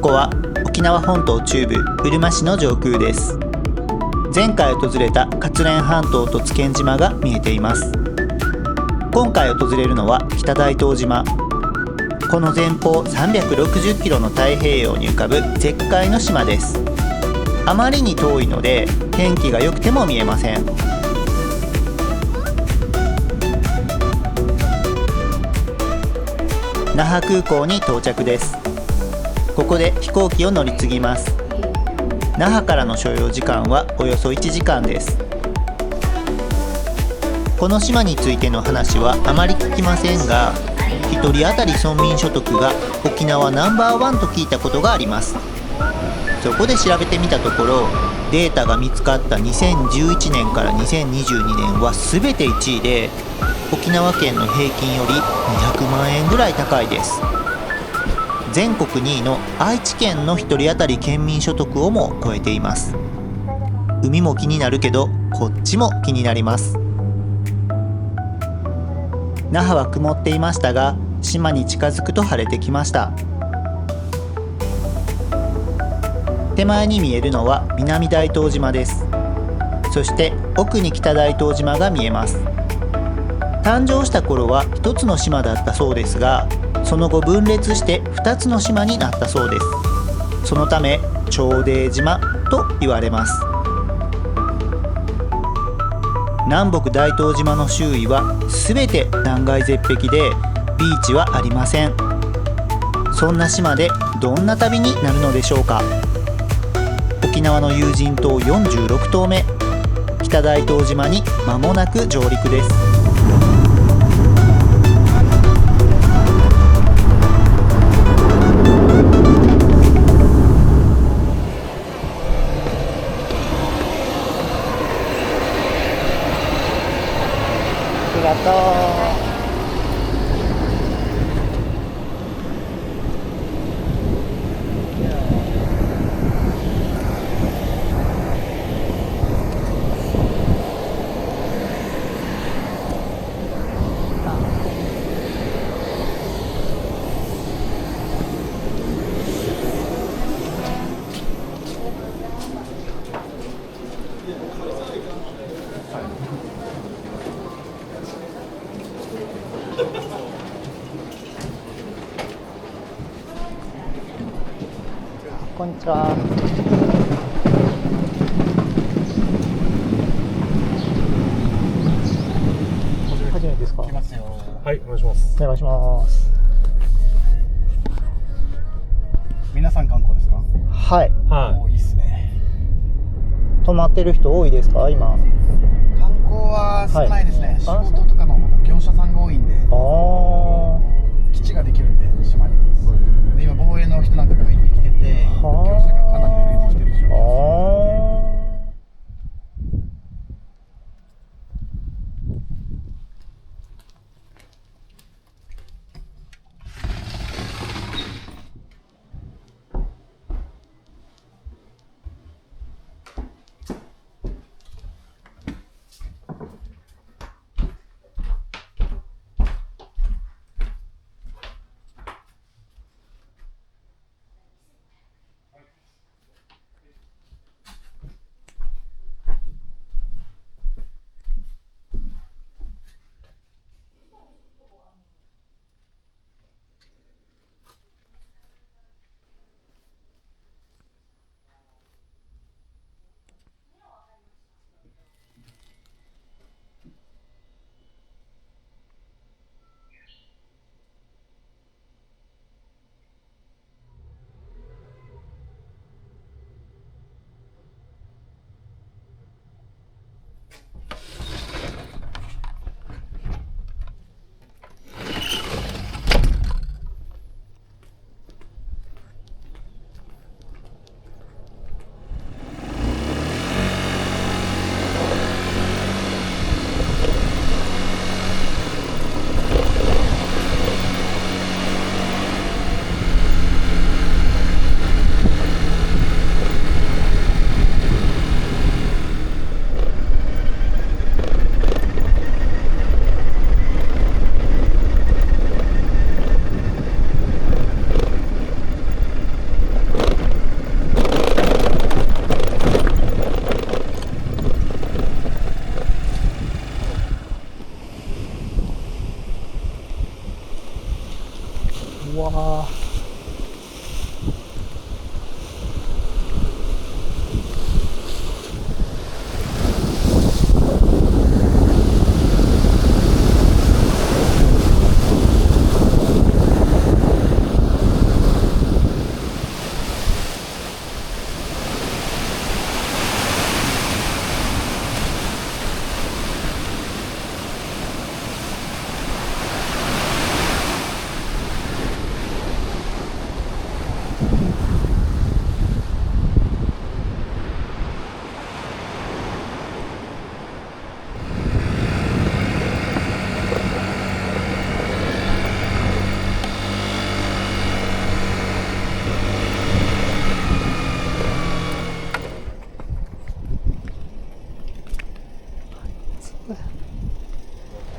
こは沖縄本島中部うるま市の上空です。前回訪れた勝連半島と津堅島が見えています。今回訪れるのは北大東島。この前方360キロの太平洋に浮かぶ絶海の島です。あまりに遠いので天気が良くても見えません。那覇空港に到着です。ここで飛行機を乗り継ぎます。那覇からの所要時間はおよそ1時間です。この島についての話はあまり聞きませんが、1人当たり村民所得が沖縄ナンバーワンと聞いたことがあります。そこで調べてみたところ、データが見つかった2011年から2022年は全て1位で、沖縄県の平均より200万円ぐらい高いです。全国2位の愛知県の1人当たり県民所得をも超えています。海も気になるけど、こっちも気になります。那覇は曇っていましたが、島に近づくと晴れてきました。手前に見えるのは南大東島です。そして奥に北大東島が見えます。誕生した頃は一つの島だったそうですが、その後分裂して2つの島になったそうです。そのため長泥島と言われます。南北大東島の周囲は全て断崖絶壁でビーチはありません。そんな島でどんな旅になるのでしょうか。沖縄の有人島46島目、北大東島に間もなく上陸です。ありがとう。こんにちは。初めてですか？来ますよ。はい、お願いします。お願いします。皆さん観光ですか？はい。はいいっすね。泊まってる人多いですか今？観光は少ないですね。はい仕事とかの業者さんが多いんで、基地ができるんで島に。で今防衛の人なんかが入ってきてて、業者がかなり増えてきてる状況ですね。わー。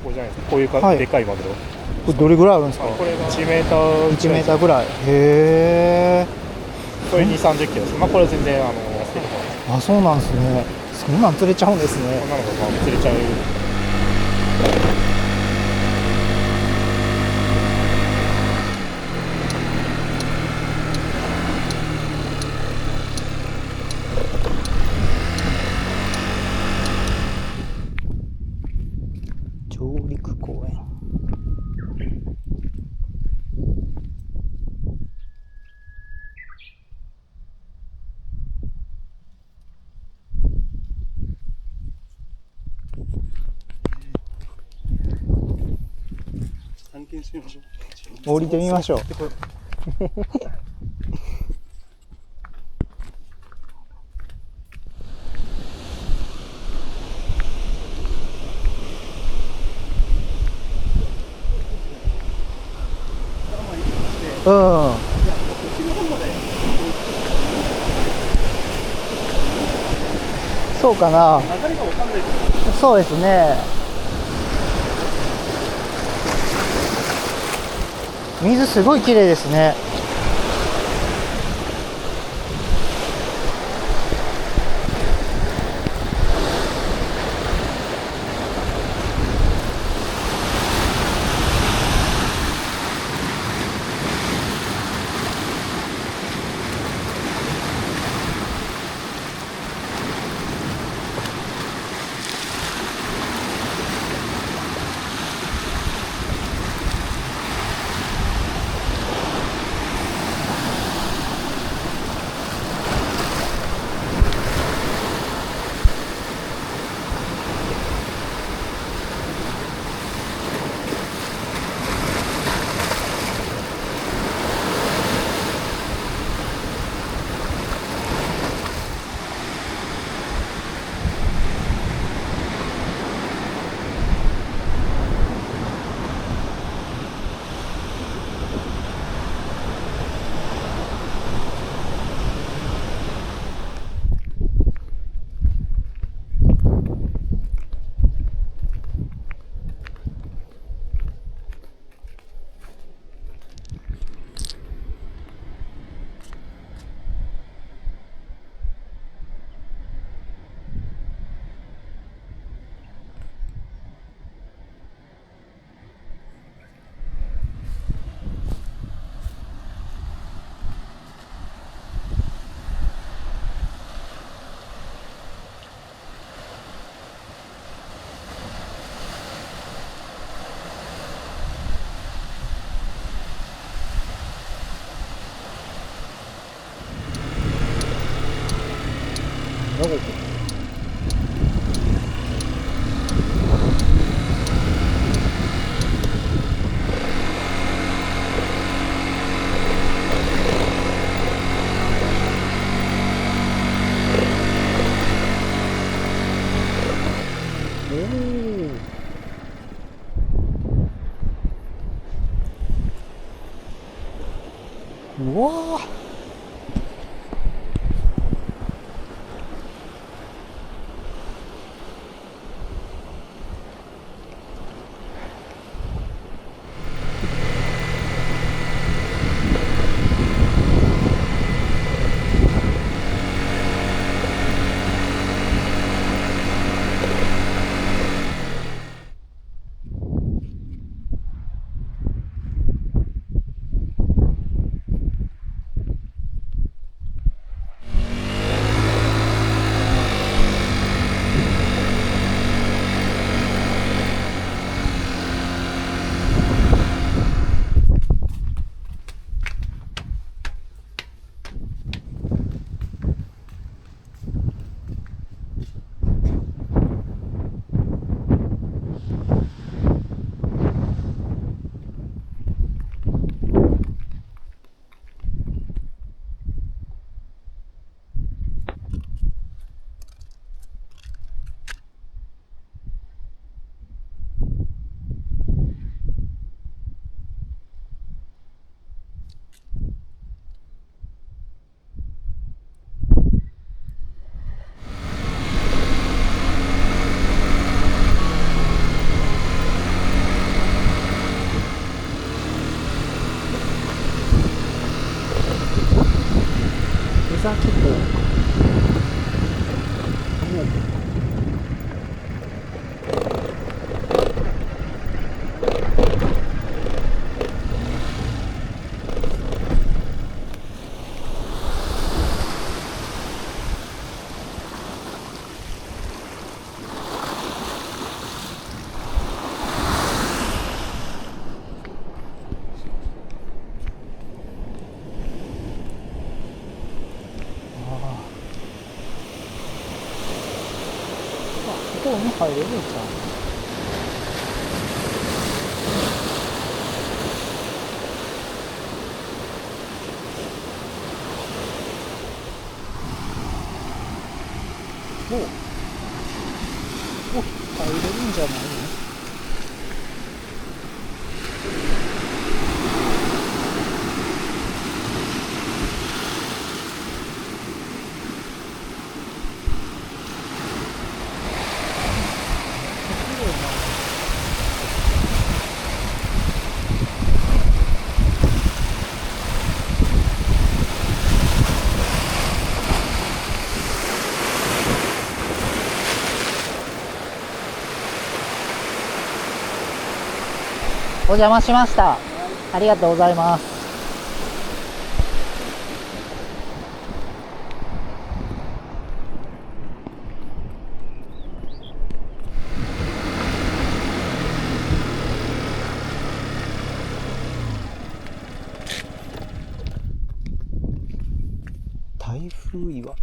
ここじゃないですか。こういうか、はいでかいマグロ。これどれぐらいあるんですか？これが1メーター1メーターぐらい。へえ。これ2、30キロです。まあこれは全然あ、そうなんですね。そんなん釣れちゃうんですね。こんなのがまあ釣れちゃう。上陸公園。探検してみましょう。降りてみましょう。うん。そうかな。そうですね。水すごい綺麗ですね。どこ？うわー。崎港。ここに入れるんちゃう？入れるんじゃないの？お邪魔しました。ありがとうございます。台風岩。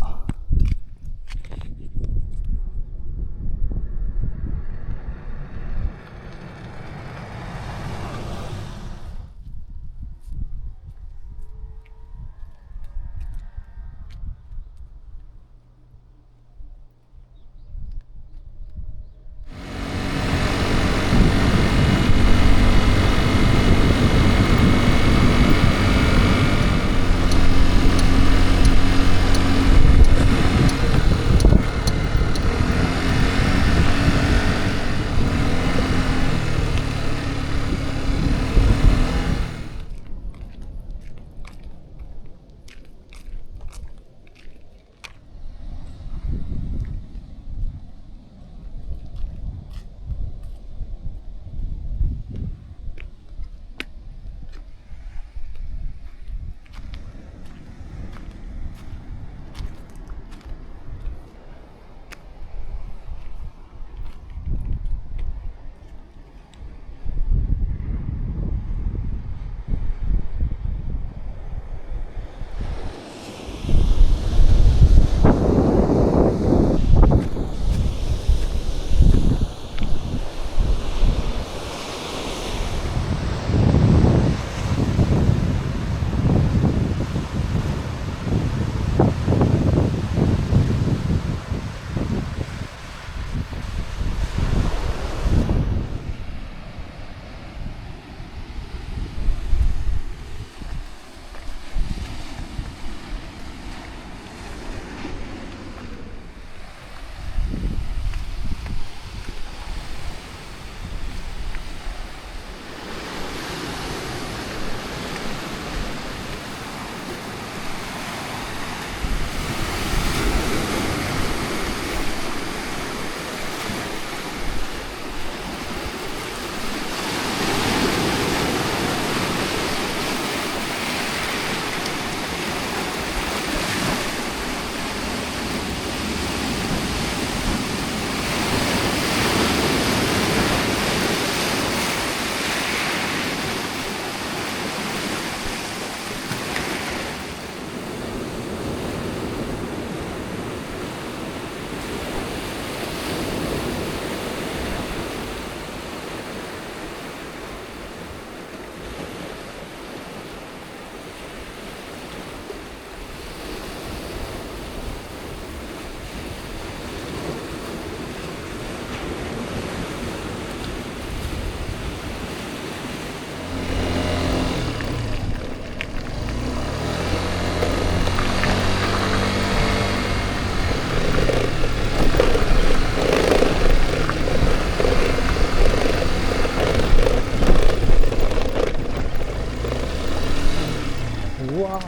うわー、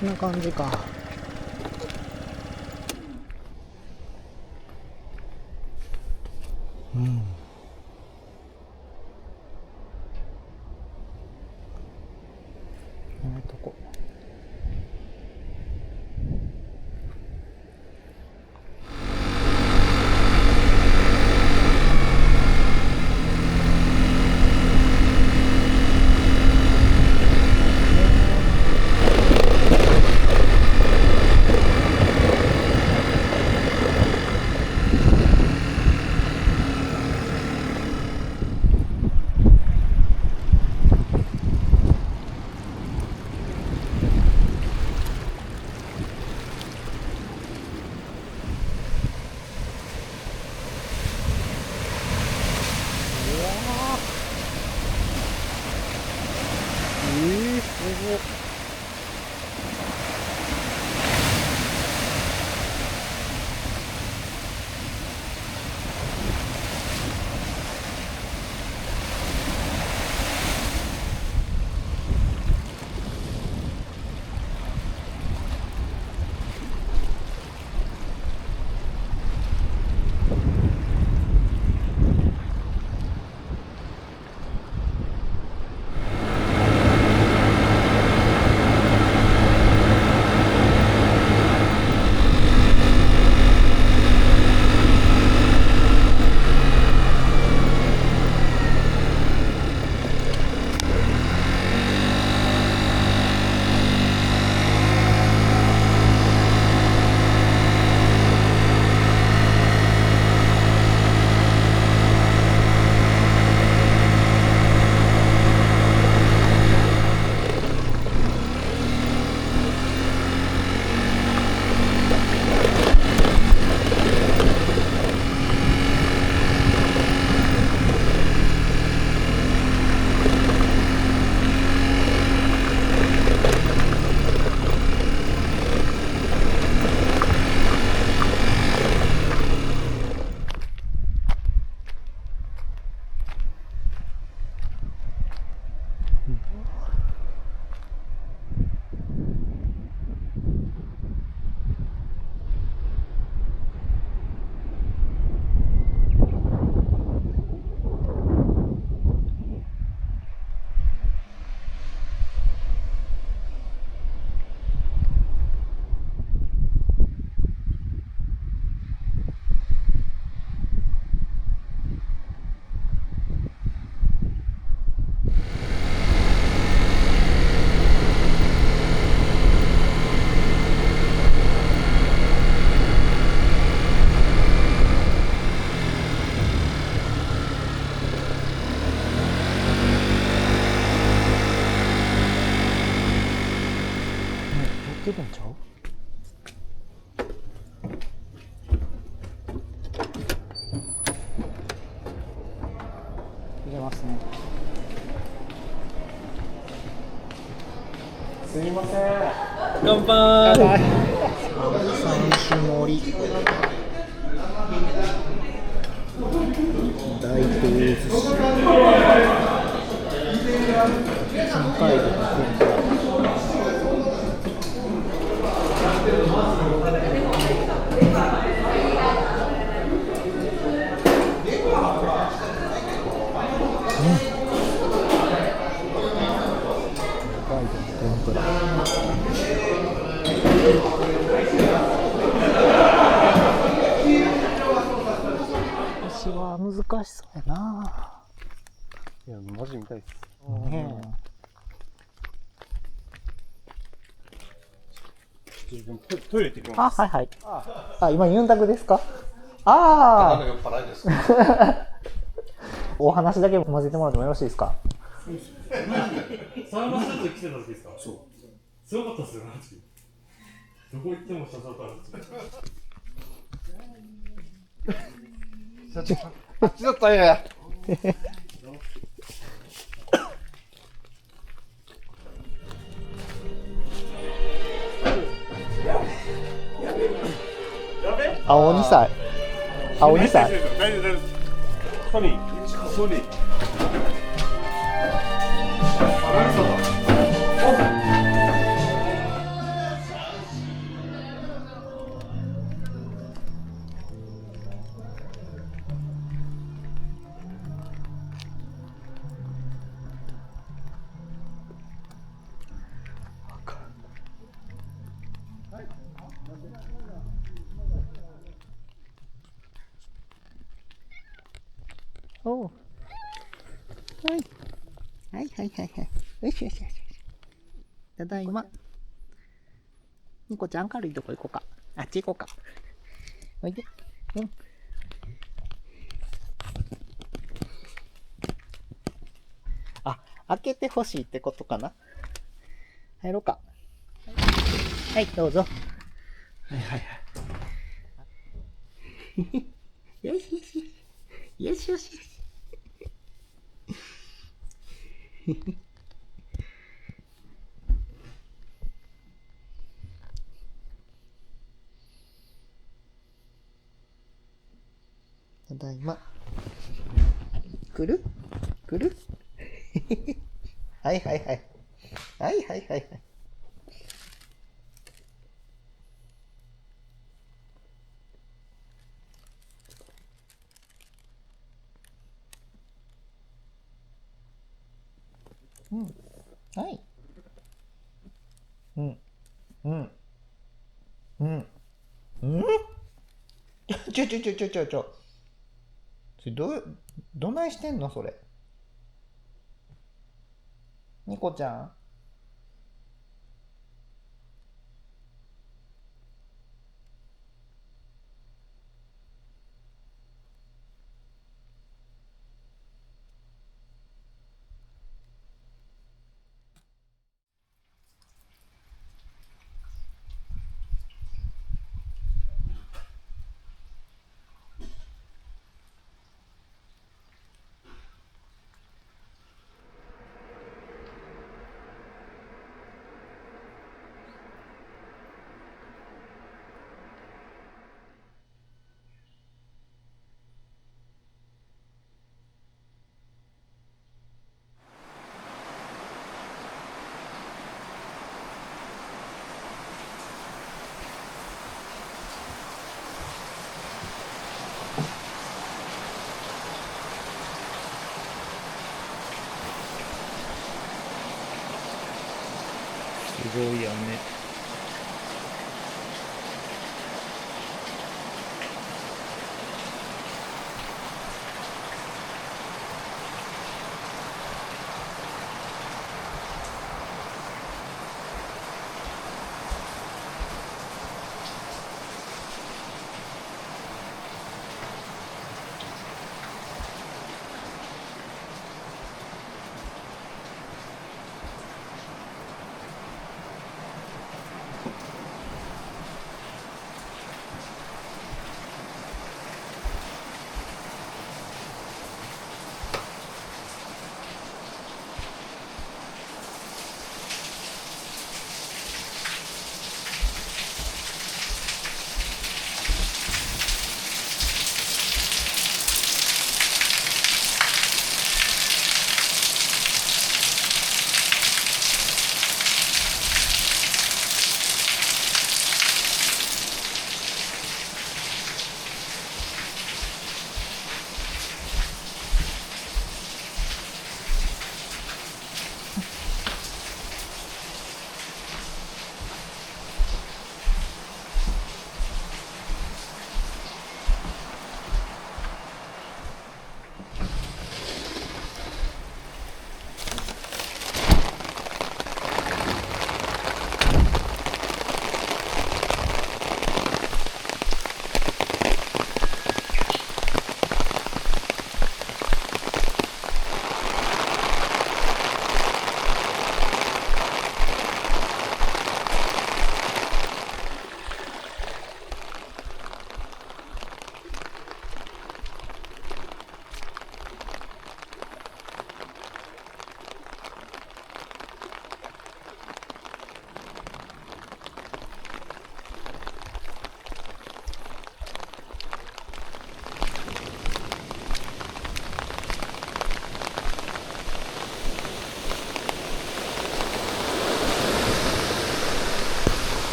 こんな感じか。けるんちゃう？いけますね。すみません。乾杯。三種盛り大東寿司北海道の天ぷら天ぷら私は難しそうやな。いや、マジ見たいです。ね自分トイレ行ってきます。はいはい。あ、今ユンタクですか？ああ。酔っ払いですか？お話だけ混ぜてもらってもよろしいですか？サウナスーツ着てた時ですか？そう。すごかったっすよ、マジで。どこ行っても刺さったんですよ。あっちだったんや。青2歳。青2歳。大丈夫、大丈夫。ソニー。ソニー。おう。はい。はいはいはいはい。よしよしよしよし。ただいま。ニコちゃん、明るいとこ行こうか。あっち行こうか。おいで。うん。あ、開けてほしいってことかな。入ろうか。はい、どうぞ。はいはいはい。よしよし。よしよしよし。ただいま。来る来るはいはいはい。はいはいはいはい。うん。はい。うん。うん。うん。うんちょ。それどないしてんのそれ。ニコちゃん。すごいやね。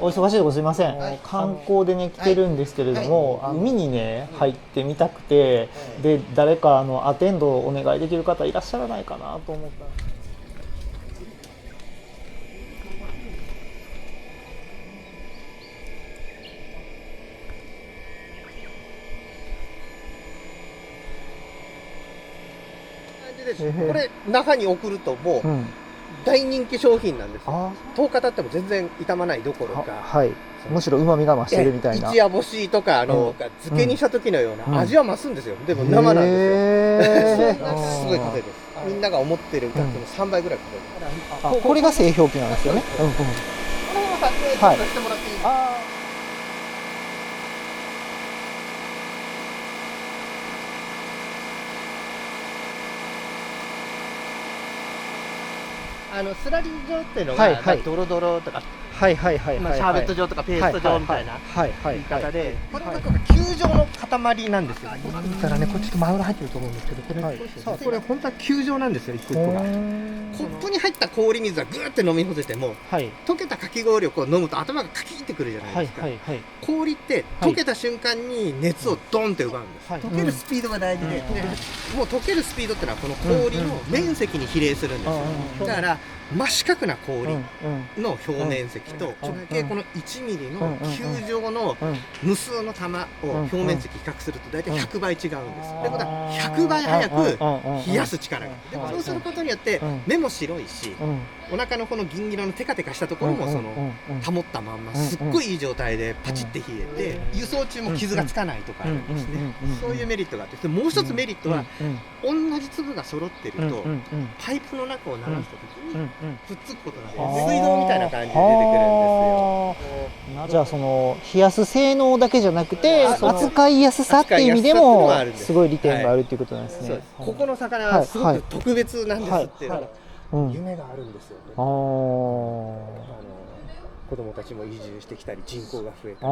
お忙しいとこすいません、観光でね来てるんですけれども、海にね入ってみたくて、で誰かアテンドお願いできる方いらっしゃらないかなと思ったら。これ中に送るともう大人気商品なんですよ。10日経っても全然傷まないどころか、はい、むしろ旨味が増してるみたいな。一夜干しとか漬けにした時のような味は増すんですよ。でも生なんですよ。すごい硬いです。みんなが思ってる額の3倍ぐらい硬いです。これが製氷機なんですよね。このまま撮影させてもらっていいですか。スラリー状っていうのがドロドロとかシャーベット状とかペースト状みたいな言い方で、これが球状の塊なんですよ。見たらね、これちょっとマグロ入ってると思うんですけど、これ本当は球状なんですよ、一個一個が。コップに入った氷水はぐーって飲み干せても、溶けたかき氷をこう飲むと頭がカキってくるじゃないですか。氷って溶けた瞬間に熱をドンって奪うんです。溶けるスピードが大事で、もう溶けるスピードってのはこの氷の面積に比例するんですよ。だから真四角な氷の表面積と直径この1ミリの球状の無数の玉を表面積比較すると大体100倍違うんです。ということは100倍早く冷やす力がある。でもそうすることによって目も白いし、お腹のこの銀色のテカテカしたところもその保ったまんますっごいいい状態でパチって冷えて、輸送中も傷がつかないとかあるんですね。そういうメリットがあって、もう一つメリットは同じ粒が揃ってるとパイプの中を流した時にくっつくことなんで、水道みたいな感じで出てくるんですよ。じゃあその冷やす性能だけじゃなくて扱いやすさっていう意味でもすごい利点があるっていうことなんですね。ここの魚はすごく特別なんですっていう夢があるんですよね。子供たちも移住してきたり人口が増えたりして。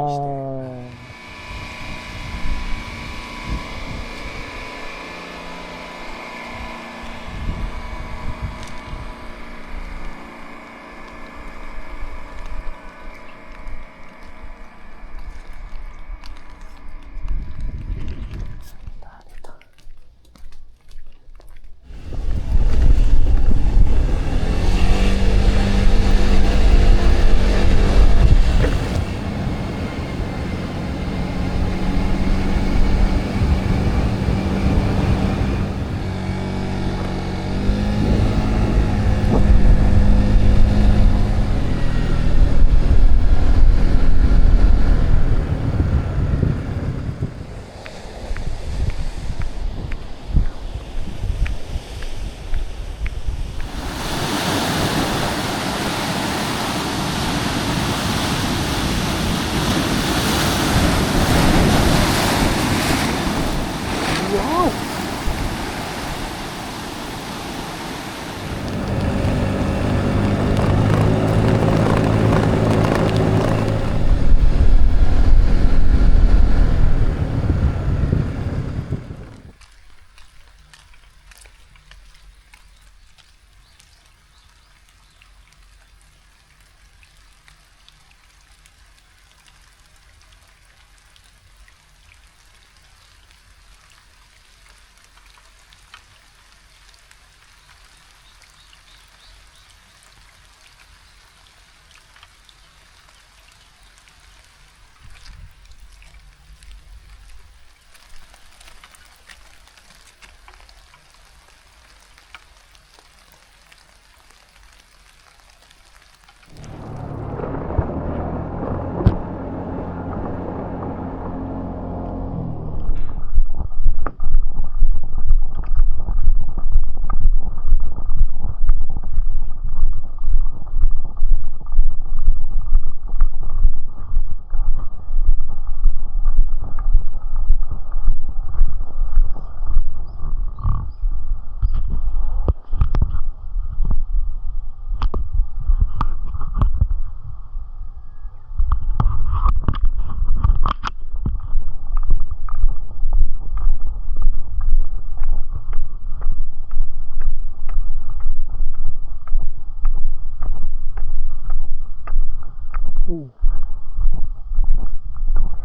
土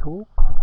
俵かな。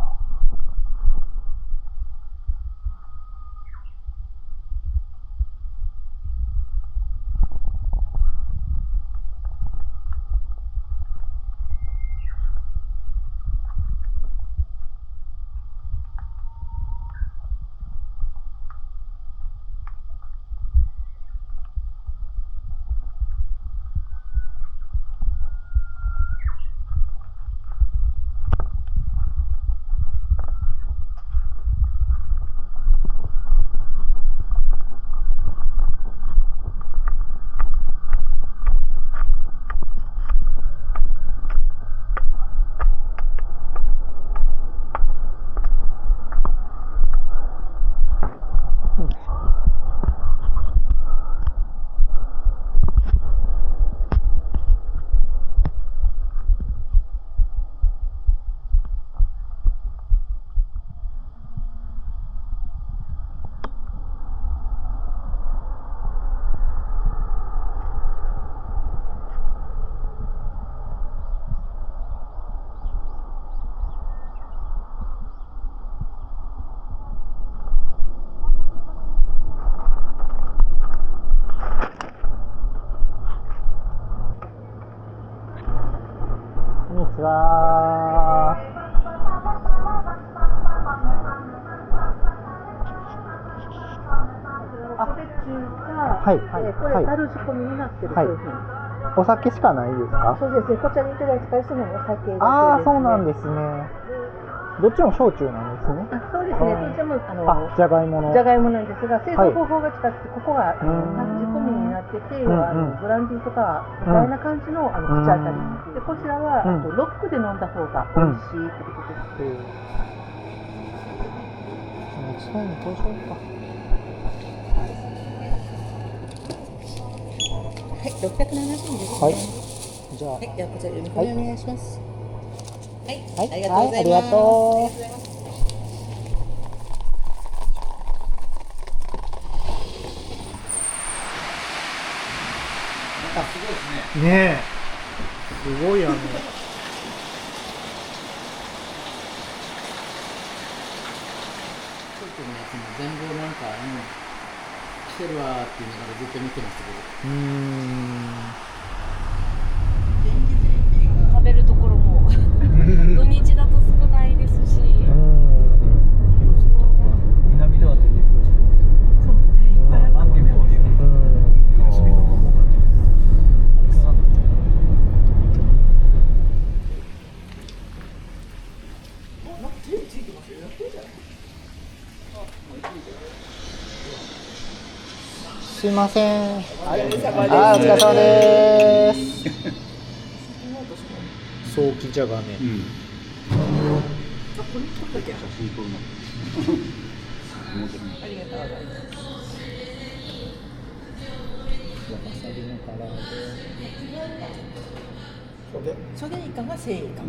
こんにちは。はいはいこれ樽仕込みになってる商品。お酒しかないですか？そうですね。こちらにいただいてするのもお酒だけですね。ああ、そうなんですね。どっちも焼酎なんですね。そうですね。どっちもじゃがいもの。じゃがいもなんですが、製造方法が違ってここが仕込みになってて、ブランデーとかみたいな感じの口当たり。でこちらはロックで飲んだ方が美味しいってことです。そういうのどうしようか。はい、670円です。はい。じゃあ、はい、ではこちら読み込みお願いします。はい、はい、ありがとうございます。ありがとう。ねえ、すごい全貌なんか、来てるわっていうのからずっと見てましたけど。食べるところも土日だと少ないですし。南では出てくる。そうね、いっぱいあったもんね。すいません。お疲れ様です。早期じゃがね。ありがとうございます。わさびの唐揚げ。それ以下が正義か。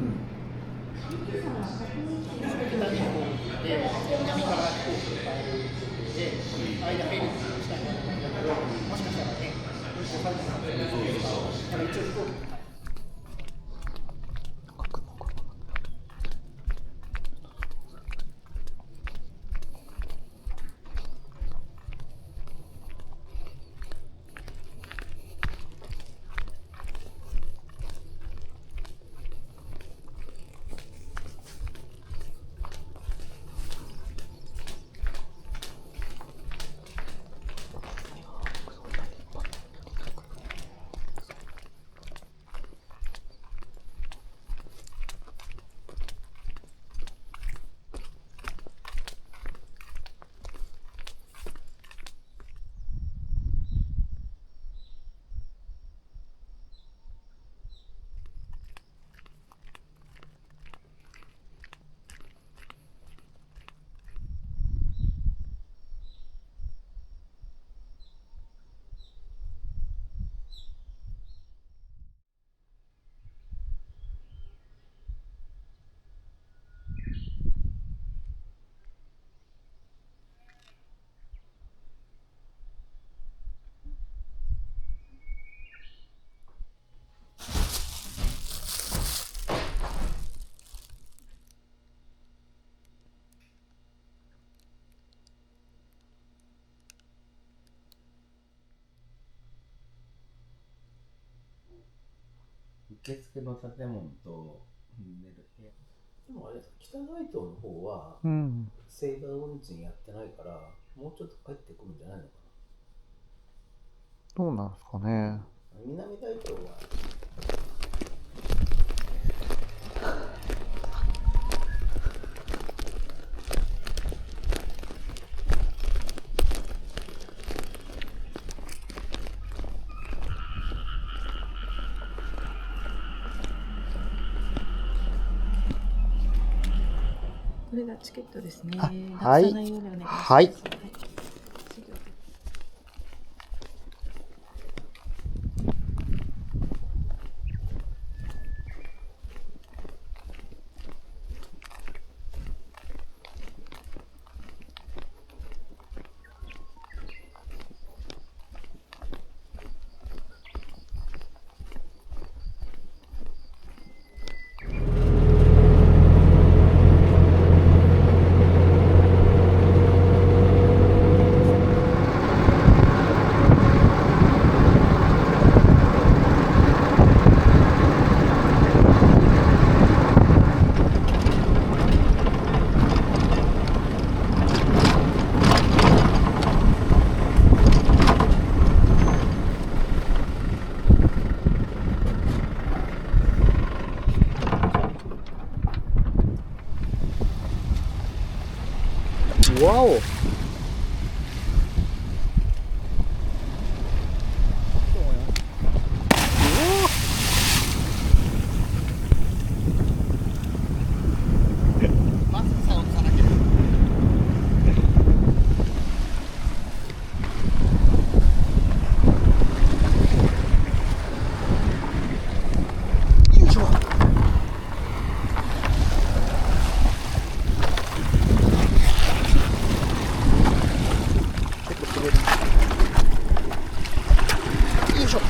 受付の建物と寝る部屋。でもあれです、北大東の方は、盛大運賃やってないから、もうちょっと帰ってくるんじゃないのかどうなんですかね。な。南大東はこれがチケットですね。はいなくさないようにお願いします。はいわお。まずさ、落とさなきゃ。よいしょ。よいしょ。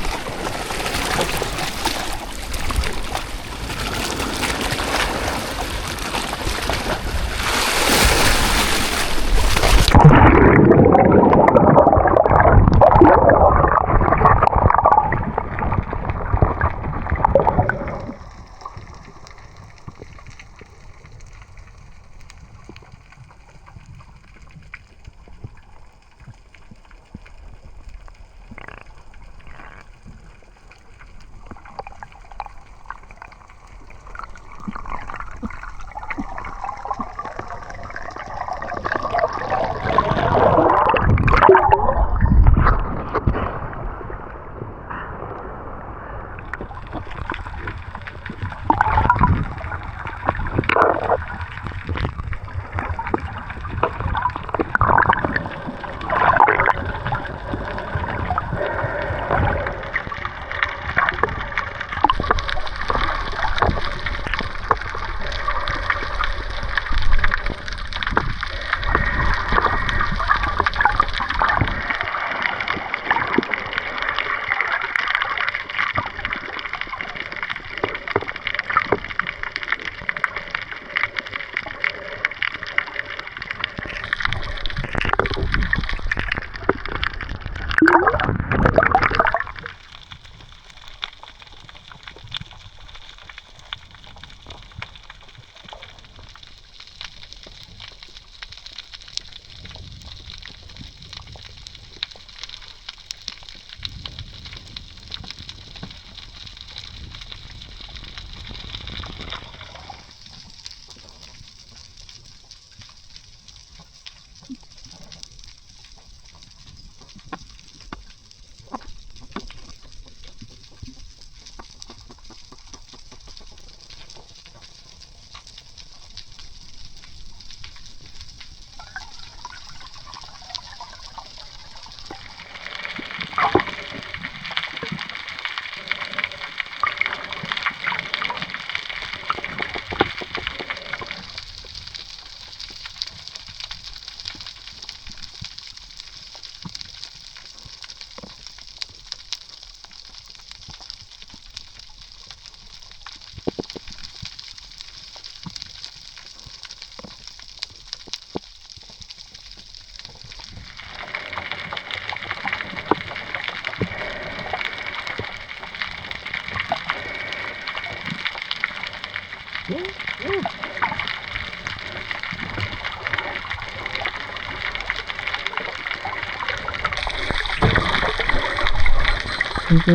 透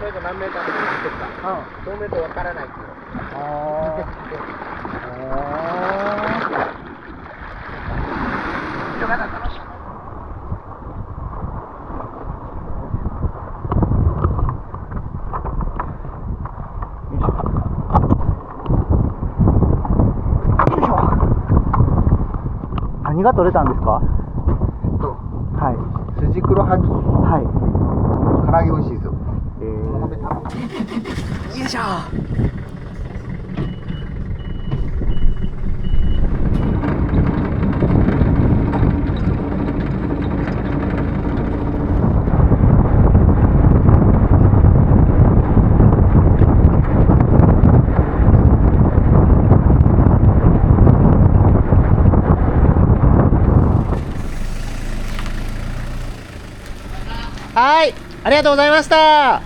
明度何メーターで走ってるか、透明度わからないっていう。色が楽しい。何が取れたんですか？はい。筋黒はぎ。はい。唐揚げ美味しいですよ。よいしょ。はい、ありがとうございました。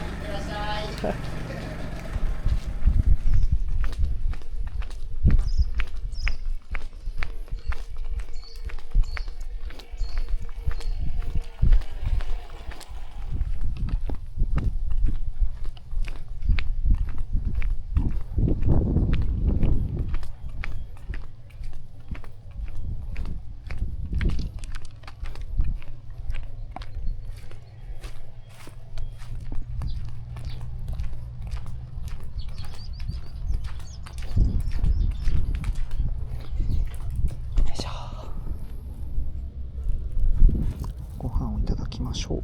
ご飯をいただきましょう。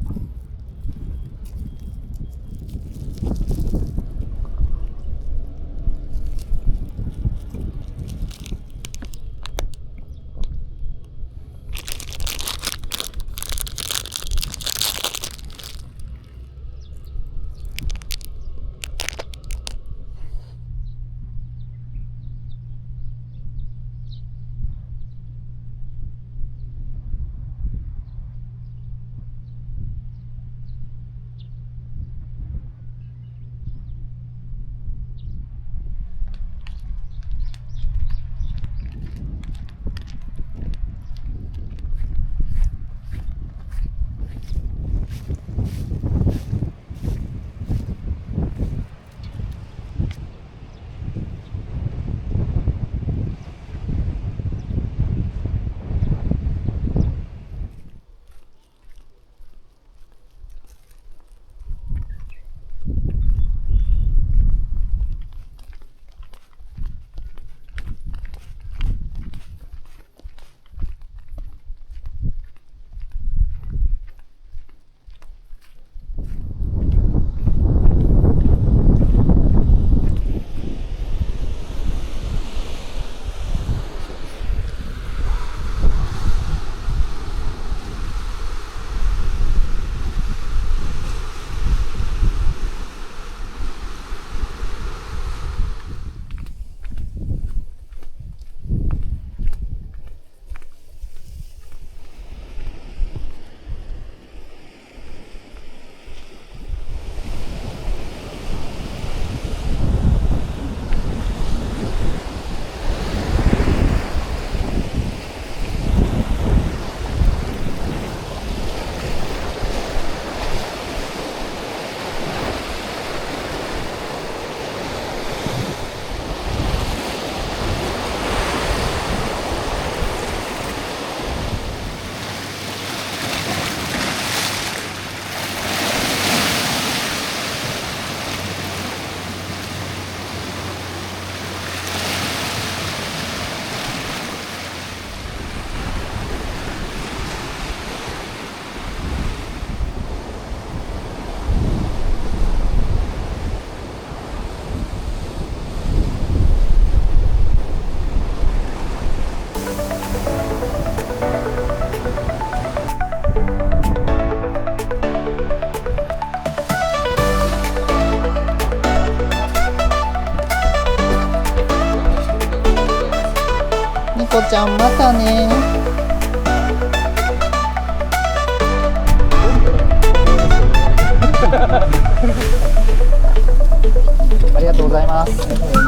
こちゃんまたね。ありがとうございます。